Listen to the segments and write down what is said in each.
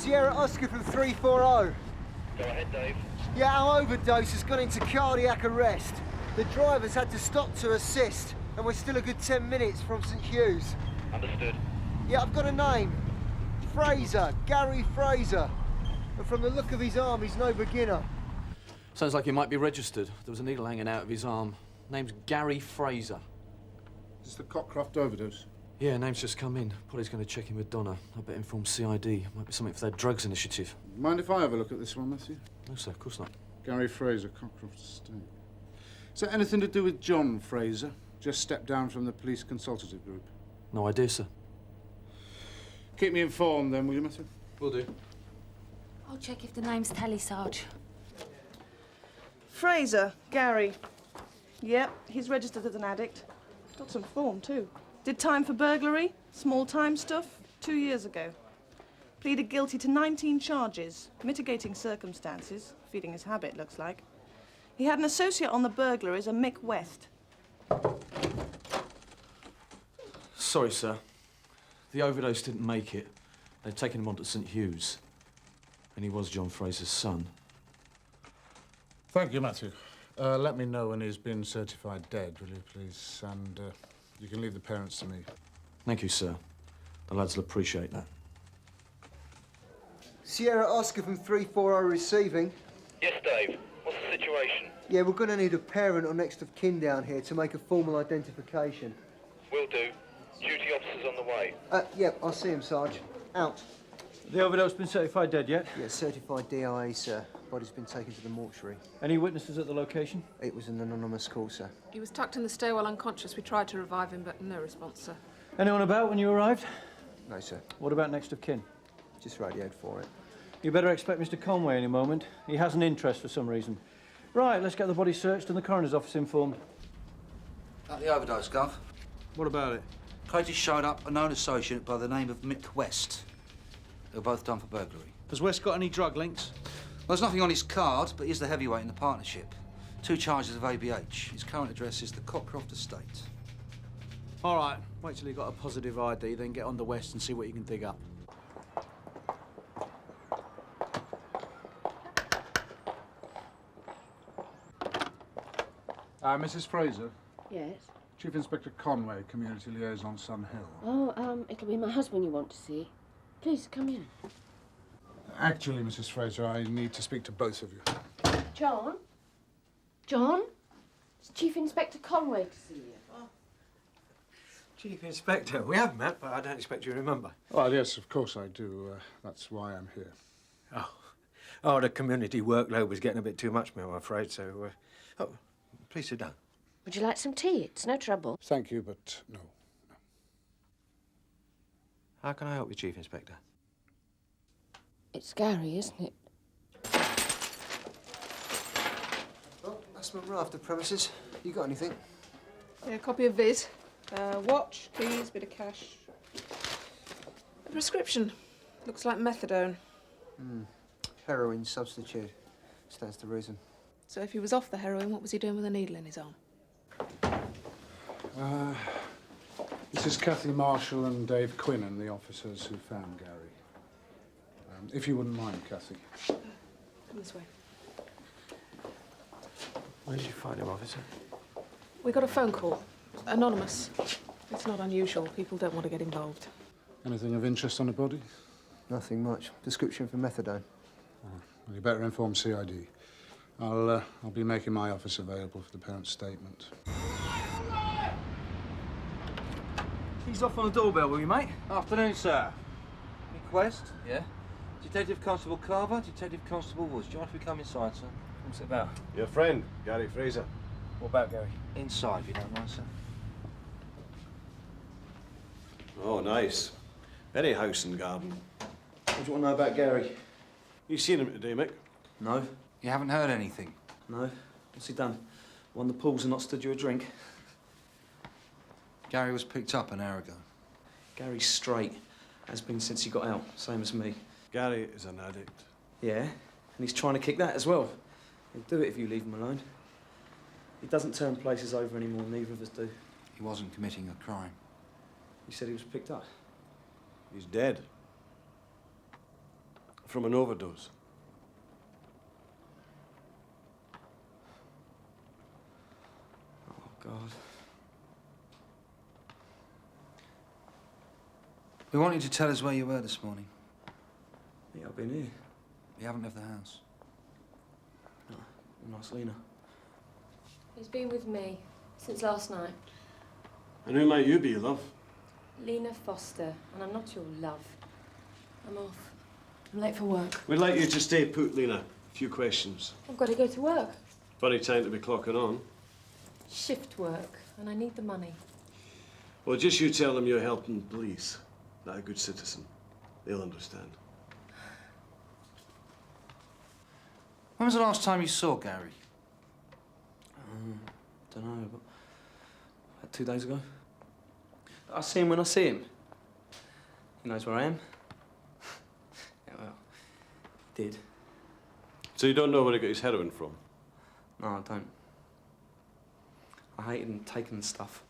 Sierra Oscar from 340. Go ahead, Dave. Yeah, our overdose has gone into cardiac arrest. The drivers had to stop to assist, and we're still a good 10 minutes from St Hugh's. Understood. Yeah, I've got a name. Fraser, Gary Fraser. And from the look of his arm, he's no beginner. Sounds like he might be registered. There was a needle hanging out of his arm. Name's Gary Fraser. Is this the Croft overdose? Yeah, name's just come in. Polly's going to check in with Donna. I bet inform CID. Might be something for their drugs initiative. Mind if I have a look at this one, Matthew? No, sir, of course not. Gary Fraser, Croft Estate. Is that anything to do with John Fraser? Just stepped down from the police consultative group. No idea, sir. Keep me informed then, will you, Matthew? Will do. I'll check if the name's tally, Sarge. Fraser, Gary. Yep, he's registered as an addict. Got some form, too. Did time for burglary, small-time stuff, 2 years ago. Pleaded guilty to 19 charges, mitigating circumstances, feeding his habit, looks like. He had an associate on the burglaries, a Mick West. Sorry, sir. The overdose didn't make it. They'd taken him on to St Hugh's. And he was John Fraser's son. Thank you, Matthew. Let me know when he's been certified dead, will you, please? And you can leave the parents to me. Thank you, sir. The lads will appreciate that. Sierra Oscar from 340 receiving. Yes, Dave. What's the situation? Yeah, we're going to need a parent or next of kin down here to make a formal identification. Will do. Duty officer's on the way. Yep, I'll see him, Sarge. Out. The overdose been certified dead yet? Yeah, certified DIA, sir. Body's been taken to the mortuary. Any witnesses at the location? It was an anonymous call, sir. He was tucked in the stairwell unconscious. We tried to revive him, but no response, sir. Anyone about when you arrived? No, sir. What about next of kin? Just radioed for it. You better expect Mr. Conway any moment. He has an interest for some reason. Right, let's get the body searched and the coroner's office informed. About the overdose, Gov. What about it? Cato showed up a known associate by the name of Mick West. They were both done for burglary. Has West got any drug links? Well, there's nothing on his card, but he's the heavyweight in the partnership. 2 charges of ABH. His current address is the Croft Estate. All right, wait till you got a positive ID, then get on to West and see what you can dig up. Mrs. Fraser? Yes? Chief Inspector Conway, Community Liaison, Sun Hill. Oh, it'll be my husband you want to see. Please, come in. Actually, Mrs. Fraser, I need to speak to both of you. John? John? It's Chief Inspector Conway to see you. Oh. Chief Inspector, we have met, but I don't expect you to remember. Well, yes, of course I do. That's why I'm here. Oh, the community workload was getting a bit too much for me, I'm afraid, so... Oh, please sit down. Would you like some tea? It's no trouble. Thank you, but no. How can I help you, Chief Inspector? It's Gary, isn't it? Well, that's my raft of premises. You got anything? Yeah, a copy of Viz. Watch, keys, bit of cash. A prescription. Looks like methadone. Heroin substitute. Stands to reason. So if he was off the heroin, what was he doing with a needle in his arm? This is Kathy Marshall and Dave Quinnan, the officers who found Gary. If you wouldn't mind, Kathy. Come this way. Where did you find him, officer? We got a phone call. Anonymous. It's not unusual. People don't want to get involved. Anything of interest on the body? Nothing much. Prescription for methadone. Well, you better inform CID. I'll be making my office available for the parent's statement. He's off on the doorbell, will you, mate? Afternoon, sir. Mick West? Yeah? Detective Constable Carver, Detective Constable Woods. Do you want to come inside, sir? What's it about? Your friend, Gary Fraser. What about Gary? Inside, if you don't mind, sir. Oh, nice. Very house and garden. What do you want to know about Gary? You seen him today, Mick? No. You haven't heard anything? No. What's he done? Won the pools and not stood you a drink? Gary was picked up an hour ago. Gary's straight. Has been since he got out. Same as me. Gary is an addict. Yeah? And he's trying to kick that as well. He'll do it if you leave him alone. He doesn't turn places over anymore, neither of us do. He wasn't committing a crime. You said he was picked up? He's dead. from an overdose. Oh, God. We want you to tell us where you were this morning. Yeah, I've been here. You haven't left the house. No, nice Lena. He's been with me since last night. And who might you be, love? Lena Foster, and I'm not your love. I'm off. I'm late for work. We'd like you to stay put, Lena. A few questions. I've got to go to work. Funny time to be clocking on. Shift work, and I need the money. Well, just you tell them you're helping police. Not a good citizen. They'll understand. When was the last time you saw Gary? Don't know, but about 2 days ago. I see him when I see him. He knows where I am. Yeah, well, he did. So you don't know where he got his heroin from? No, I don't. I hated him taking stuff.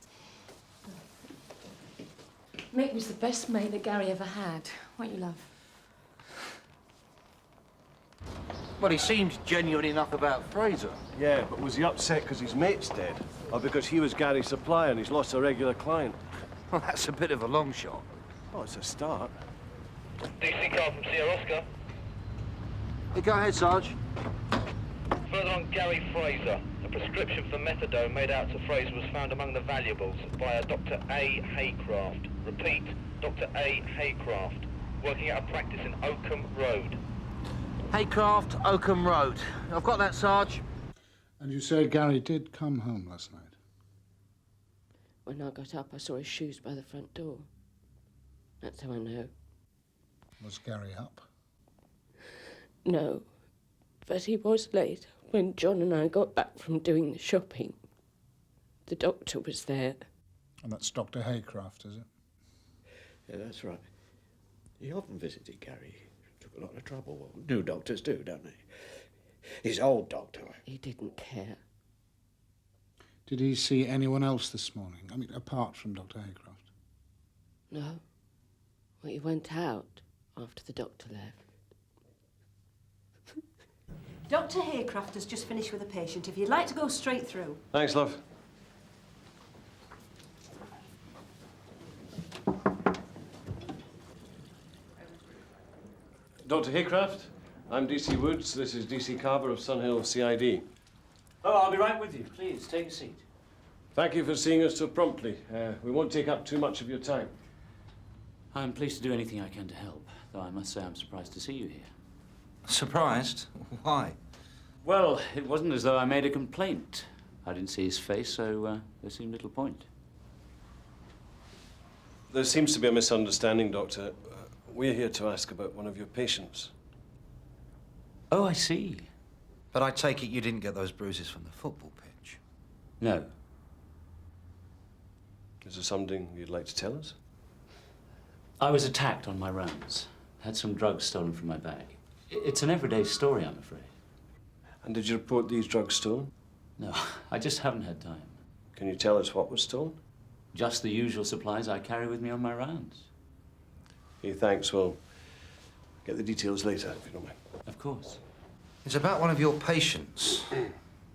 Mick was the best mate that Gary ever had. What you love? Well, he seems genuine enough about Fraser. Yeah, but was he upset because his mate's dead? Or because he was Gary's supplier and he's lost a regular client? Well, that's a bit of a long shot. Oh, it's a start. DC car from Sierra Oscar. Hey, go ahead, Sarge. Further on, Gary Fraser. A prescription for methadone made out to Fraser was found among the valuables by a Dr. A. Haycraft. Repeat, Dr. A. Haycraft, working at a practice in Oakham Road. Haycraft, Oakham Road. I've got that, Sarge. And you say Gary did come home last night? When I got up, I saw his shoes by the front door. That's how I know. Was Gary up? No, but he was late when John and I got back from doing the shopping. The doctor was there. And that's Dr. Haycraft, is it? Yeah, that's right. He often visited Gary. Took a lot of trouble. Well, new doctors do, don't they? His old doctor. He didn't care. Did he see anyone else this morning? I mean, apart from Dr. Haycraft? No. Well, he went out after the doctor left. Dr. Haycraft has just finished with a patient. If you'd like to go straight through. Thanks, love. Dr. Haycraft, I'm D.C. Woods. This is D.C. Carver of Sunhill CID. Oh, I'll be right with you. Please, take a seat. Thank you for seeing us so promptly. We won't take up too much of your time. I'm pleased to do anything I can to help, though I must say I'm surprised to see you here. Surprised? Why? Well, it wasn't as though I made a complaint. I didn't see his face, so there seemed little point. There seems to be a misunderstanding, Doctor. We're here to ask about one of your patients. Oh, I see. But I take it you didn't get those bruises from the football pitch? No. Is there something you'd like to tell us? I was attacked on my rounds. Had some drugs stolen from my bag. It's an everyday story, I'm afraid. And did you report these drugs stolen? No, I just haven't had time. Can you tell us what was stolen? Just the usual supplies I carry with me on my rounds. Okay, thanks. We'll get the details later, if you don't mind. Of course. It's about one of your patients.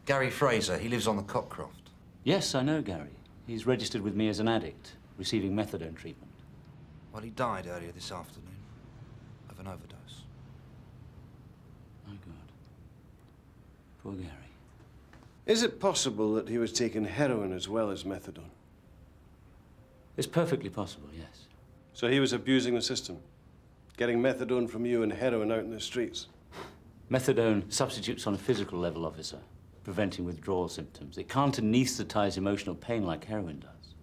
Gary Fraser. He lives on the Cockcroft. Yes, I know Gary. He's registered with me as an addict, receiving methadone treatment. Well, he died earlier this afternoon of an overdose. My God. Poor Gary. Is it possible that he was taking heroin as well as methadone? It's perfectly possible, yes. So he was abusing the system, getting methadone from you and heroin out in the streets? Methadone substitutes on a physical level, officer, preventing withdrawal symptoms. It can't anesthetize emotional pain like heroin does.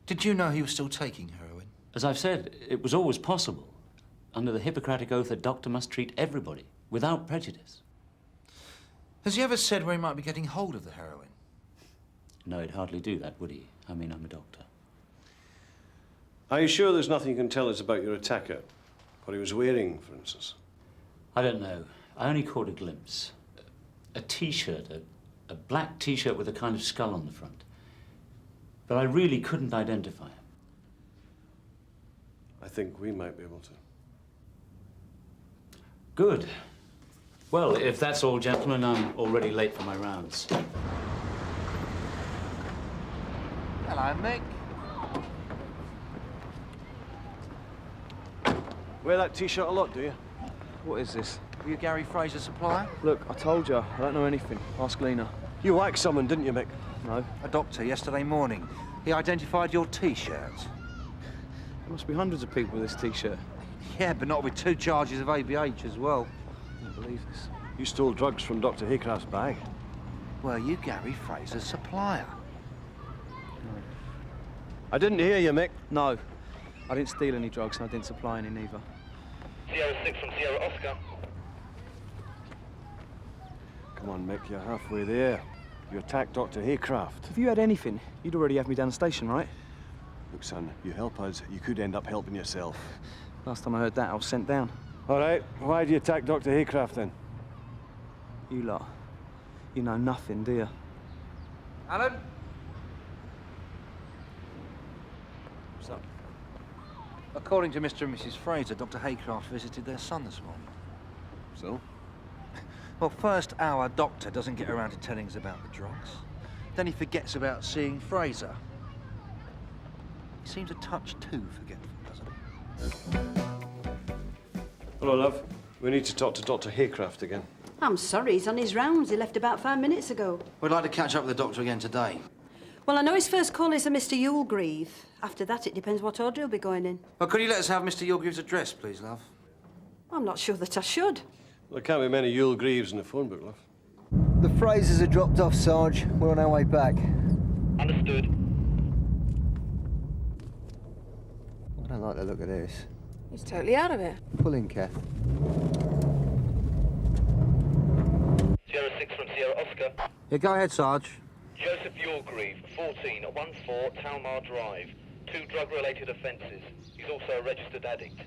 Did you know he was still taking heroin? As I've said, it was always possible. Under the Hippocratic Oath, a doctor must treat everybody, without prejudice. Has he ever said where he might be getting hold of the heroin? No, he'd hardly do that, would he? I mean, I'm a doctor. Are you sure there's nothing you can tell us about your attacker? What he was wearing, for instance? I don't know. I only caught a glimpse. A T-shirt, a black T-shirt with a kind of skull on the front. But I really couldn't identify him. I think we might be able to. Good. Well, if that's all, gentlemen, I'm already late for my rounds. Hello, Mick. Wear that T-shirt a lot, do you? What is this? Were you Gary Fraser's supplier? Look, I told you, I don't know anything. Ask Lena. You whacked someone, didn't you, Mick? No. A doctor yesterday morning. He identified your T-shirt. There must be hundreds of people with this T-shirt. Yeah, but not with 2 charges of ABH as well. I don't believe this. You stole drugs from Dr. Haycraft's bag. Were you Gary Fraser's supplier? I didn't hear you, Mick. No. I didn't steal any drugs and I didn't supply any neither. Sierra 6 from Sierra Oscar. Come on, Mick, you're halfway there. You attacked Dr. Haycraft. If you had anything, you'd already have me down the station, right? Look, son, you help us, you could end up helping yourself. Last time I heard that, I was sent down. All right, why'd you attack Dr. Haycraft, then? You lot, you know nothing, do you? Helen? What's up? According to Mr. and Mrs. Fraser, Dr. Haycraft visited their son this morning. So? Well, first our doctor doesn't get around to telling us about the drugs. Then he forgets about seeing Fraser. He seems a touch too forgetful, doesn't he? Hello, love. We need to talk to Dr. Haycraft again. I'm sorry, he's on his rounds. He left about 5 minutes ago. We'd like to catch up with the doctor again today. Well, I know his first call is a Mr. Yulegreave. After that, it depends what order he'll be going in. Well, could you let us have Mr. Yulegreave's address, please, love? I'm not sure that I should. There can't be many Yule Greaves in the phone book, love. The Frasers are dropped off, Sarge. We're on our way back. Understood. I don't like the look of this. He's totally out of it. Pull in, Kath. Sierra 6 from Sierra Oscar. Yeah, go ahead, Sarge. Joseph Yulegreave, 14, 14 Talmar Drive. 2 drug-related offences. He's also a registered addict.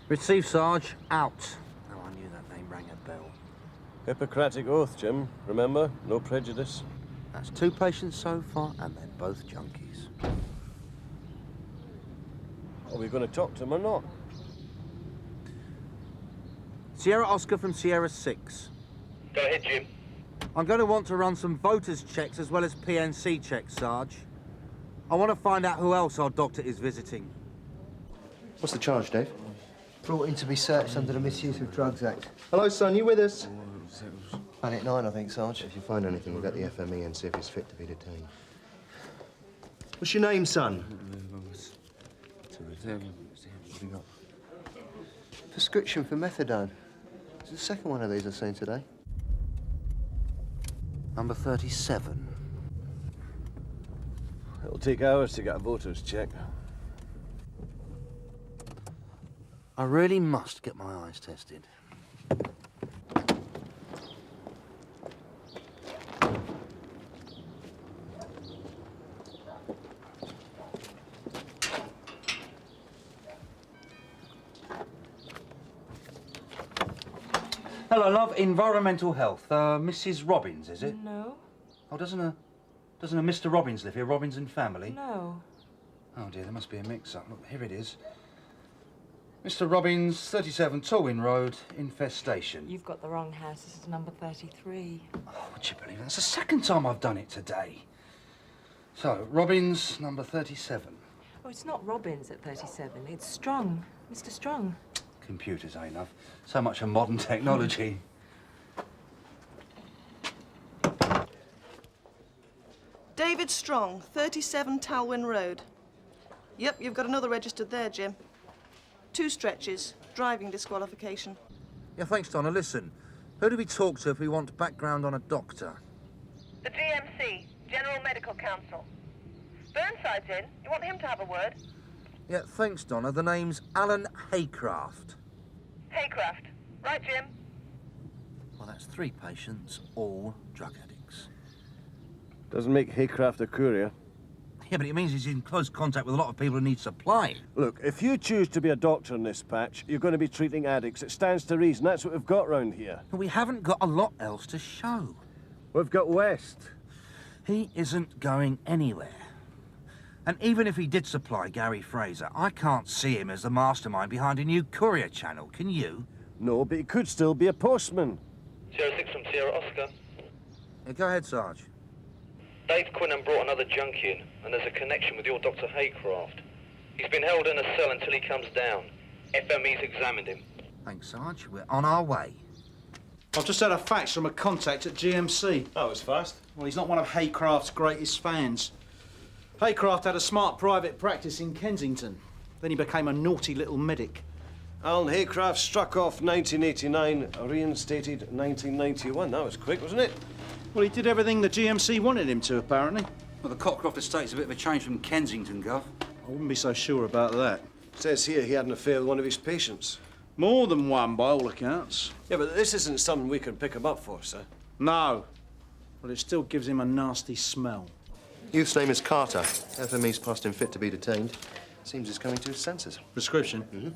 Receive, Sarge. Out. Oh, I knew that name rang a bell. Hippocratic oath, Jim. Remember, no prejudice. That's 2 patients so far, and they're both junkies. Are we going to talk to him or not? Sierra Oscar from Sierra 6. Go ahead, Jim. I'm going to want to run some voters' checks as well as PNC checks, Sarge. I want to find out who else our doctor is visiting. What's the charge, Dave? Brought in to be searched under the Misuse of Drugs Act. Hello, son, you with us? Planet 9, I think, Sarge. If you find anything, we'll get the FME and see if he's fit to be detained. What's your name, son? Prescription for methadone. It's the second one of these I've seen today. Number 37. It'll take hours to get a voter's check. I really must get my eyes tested. Hello, love. Environmental health. Mrs. Robbins, is it? No. Oh, doesn't a Mr. Robbins live here? Robbins and family? No. Oh dear, there must be a mix-up. Look, here it is. Mr. Robbins, 37 Tolwyn Road, infestation. You've got the wrong house. This is number 33. Oh, would you believe it? That's the second time I've done it today. So, Robbins, number 37. Oh, it's not Robbins at 37. It's Strong. Mr. Strong. Computers, eh, love? So much of modern technology. David Strong, 37 Talwyn Road. Yep, you've got another registered there, Jim. 2 stretches, driving disqualification. Yeah, thanks, Donna. Listen, who do we talk to if we want background on a doctor? The GMC, General Medical Council. Burnside's in. You want him to have a word? Yeah, thanks, Donna. The name's Alan Haycraft. Haycraft. Right, Jim? Well, that's 3 patients, all drug addicts. Doesn't make Haycraft a courier. Yeah, but it means he's in close contact with a lot of people who need supply. Look, if you choose to be a doctor in this patch, you're going to be treating addicts. It stands to reason. That's what we've got round here. But we haven't got a lot else to show. We've got West. He isn't going anywhere. And even if he did supply Gary Fraser, I can't see him as the mastermind behind a new courier channel, can you? No, but he could still be a postman. 06 from Sierra Oscar. Go ahead, Sarge. Dave Quinnan brought another junkie in, and there's a connection with your Dr. Haycraft. He's been held in a cell until he comes down. FME's examined him. Thanks, Sarge. We're on our way. I've just had a fax from a contact at GMC. That was fast. Well, he's not one of Haycraft's greatest fans. Haycraft had a smart private practice in Kensington. Then he became a naughty little medic. Alan Haycraft struck off 1989, reinstated 1991. That was quick, wasn't it? Well, he did everything the GMC wanted him to, apparently. Well, the Cockcroft estate's a bit of a change from Kensington, Gov. I wouldn't be so sure about that. Says here he had an affair with one of his patients. More than one, by all accounts. Yeah, but this isn't something we can pick him up for, sir. No. But it still gives him a nasty smell. Youth's name is Carter. FME's passed him fit to be detained. Seems he's coming to his senses. Prescription?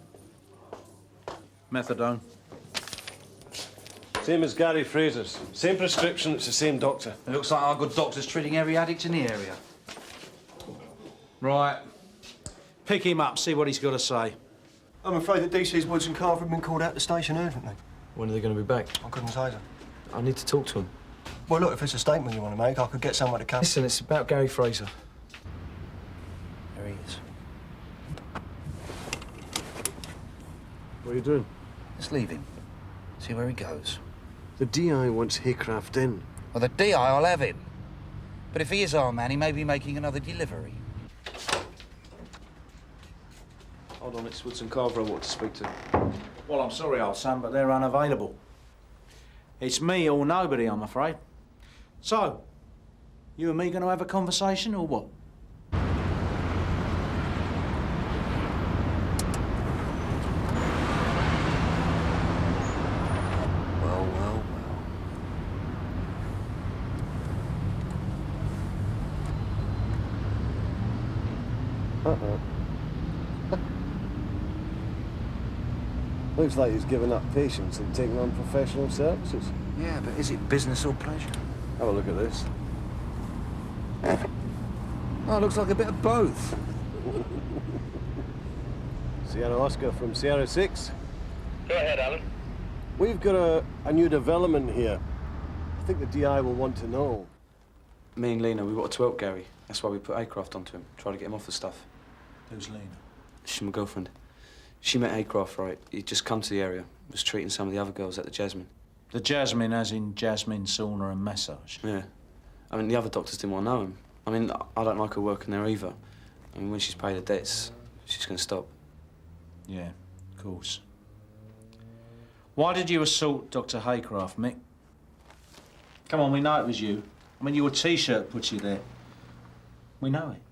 Methadone. Same as Gary Fraser's. Same prescription, it's the same doctor. It looks like our good doctor's treating every addict in the area. Right. Pick him up, see what he's got to say. I'm afraid that DC's Woods and Carver have been called out to station urgently. When are they going to be back? I couldn't say that. I need to talk to them. Well, look, if it's a statement you want to make, I could get someone to come. Listen, it's about Gary Fraser. There he is. What are you doing? Let's leave him. See where he goes. The DI wants Haycraft in. Well, the DI will have him. But if he is our man, he may be making another delivery. Hold on, it's Woods and Carver I want to speak to. Well, I'm sorry, old son, but they're unavailable. It's me or nobody, I'm afraid. So, you and me going to have a conversation or what? Looks like he's given up patience and taken on professional services. Yeah, but is it business or pleasure? Have a look at this. Oh, it looks like a bit of both. Sierra Oscar from Sierra 6. Go ahead, Alan. We've got a new development here. I think the DI will want to know. Me and Lena, we wanted to help Gary. That's why we put Haycraft onto him, try to get him off the stuff. Who's Lena? She's my girlfriend. She met Haycraft, right? He'd just come to the area, was treating some of the other girls at the Jasmine. The Jasmine as in Jasmine sauna and massage? Yeah. I mean, the other doctors didn't want to know him. I mean, I don't like her working there either. I mean, when she's paid her debts, she's going to stop. Yeah, of course. Why did you assault Dr. Haycraft, Mick? Come on, we know it was you. I mean, your T-shirt put you there. We know it.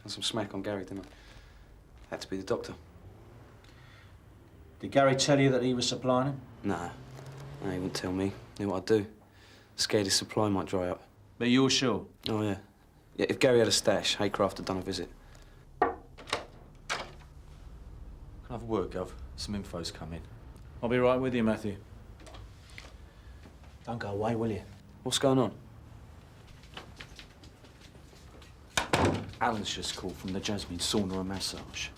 Found some smack on Gary, didn't I? Had to be the doctor. Did Gary tell you that he was supplying him? Nah. No, he wouldn't tell me. Knew what I'd do. Scared his supply might dry up. But you're sure? Oh, yeah. Yeah, if Gary had a stash, Haycraft had done a visit. Can I have a word, Gov? Some info's come in. I'll be right with you, Matthew. Don't go away, will you? What's going on? Alan's just called from the Jasmine sauna and massage.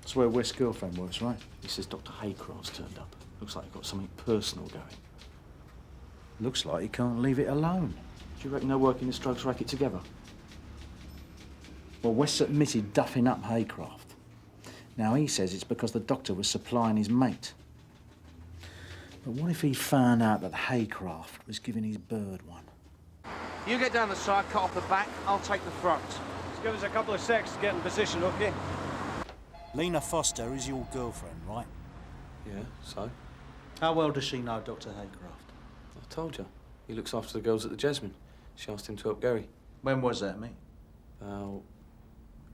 That's where West's girlfriend works, right? He says Dr. Haycraft's turned up. Looks like he's got something personal going. Looks like he can't leave it alone. Do you reckon they're working this drugs racket together? Well, West admitted duffing up Haycraft. Now, he says it's because the doctor was supplying his mate. But what if he found out that Haycraft was giving his bird one? You get down the side, cut off the back, I'll take the front. Just give us a couple of secs to get in position, okay? Lena Foster is your girlfriend, right? Yeah, so? How well does she know Dr. Haycraft? I told you. He looks after the girls at the Jasmine. She asked him to help Gary. When was that, mate? A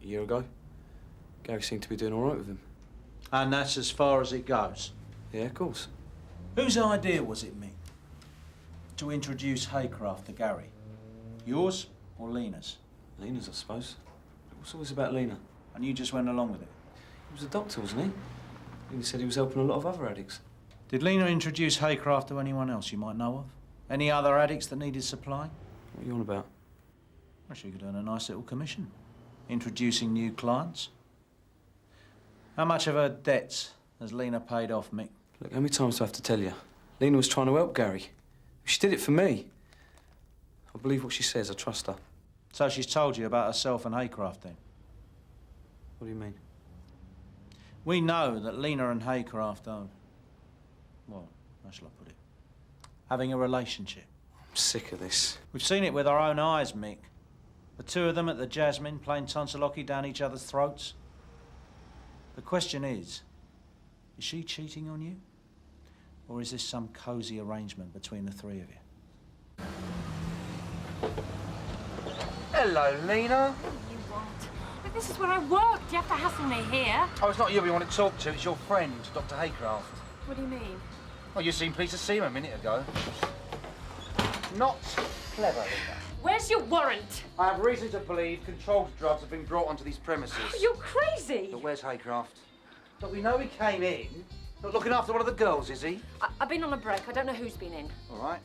year ago. Gary seemed to be doing all right with him. And that's as far as it goes? Yeah, of course. Whose idea was it, Mick? To introduce Haycraft to Gary? Yours or Lena's? Lena's, I suppose. It was always about Lena. And you just went along with it? He was a doctor, wasn't he? He said he was helping a lot of other addicts. Did Lena introduce Haycraft to anyone else you might know of? Any other addicts that needed supply? What are you on about? Well, she could earn a nice little commission. Introducing new clients. How much of her debts Has Lena paid off, Mick? Look, how many times do I have to tell you? Lena was trying to help Gary. She did it for me. I believe what she says. I trust her. So she's told you about herself and Haycraft, then? What do you mean? We know that Lena and Haycraft are... well, how shall I put it? Having a relationship. I'm sick of this. We've seen it with our own eyes, Mick. The two of them at the Jasmine playing tonsillocky down each other's throats. The question is she cheating on you? Or is this some cosy arrangement between the three of you? Hello, Lena. You won't. But this is where I work. Do you have to hassle me here? Oh, it's not you we want to talk to. It's your friend, Dr. Haycraft. What do you mean? Well, you seemed pleased to see him a minute ago. Not clever, Lena. Where's your warrant? I have reason to believe controlled drugs have been brought onto these premises. You're crazy. But where's Haycraft? Look, we know he came in. Not looking after one of the girls, is he? I've been on a break. I don't know who's been in. All right.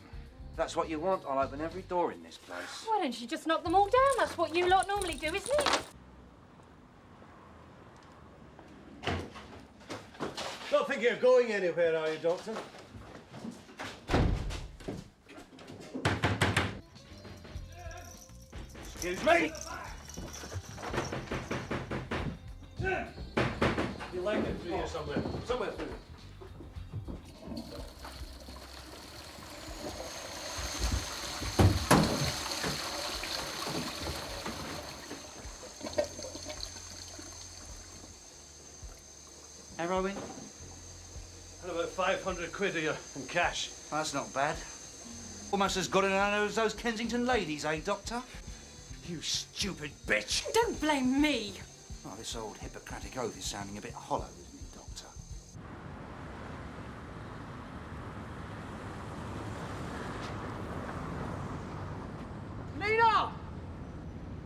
If that's what you want, I'll open every door in this place. Why don't you just knock them all down? That's what you lot normally do, isn't it? Not thinking of going anywhere, are you, Doctor? Excuse me! You like it through here somewhere. Somewhere through. Heroin? And about 500 quid here in cash. That's not bad. Almost as good as those Kensington ladies, eh, Doctor? You stupid bitch! Don't blame me. Oh, this old Hippocratic oath is sounding a bit hollow, isn't it, Doctor? Lena!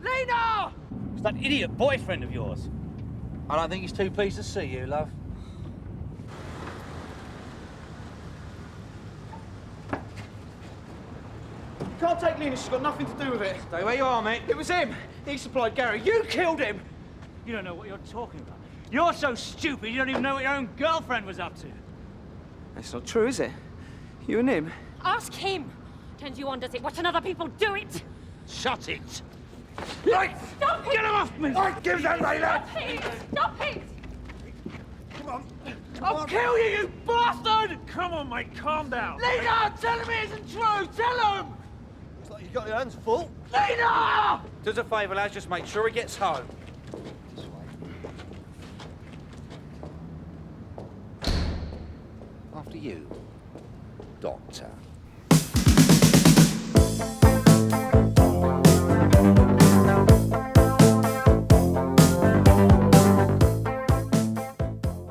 Lena! It's that idiot boyfriend of yours. I don't think he's too pleased to see you, love. Can't take Lena, she's got nothing to do with it. Stay where you are, mate. It was him. He supplied Gary. You killed him. You don't know what you're talking about. You're so stupid you don't even know what your own girlfriend was up to. That's not true, is it? You and him? Ask him. Turns you on, does it? Watching other people do it. Shut it. Right. Stop it! Get him off me! Give that Lena! Stop it! Stop it! Come on. I'll kill you, you bastard! Come on, mate, calm down. Lena, tell him it isn't true. Tell him. Looks like you've got your hands full. Lena! Do us a favour, lads. Just make sure he gets home. After you, Doctor.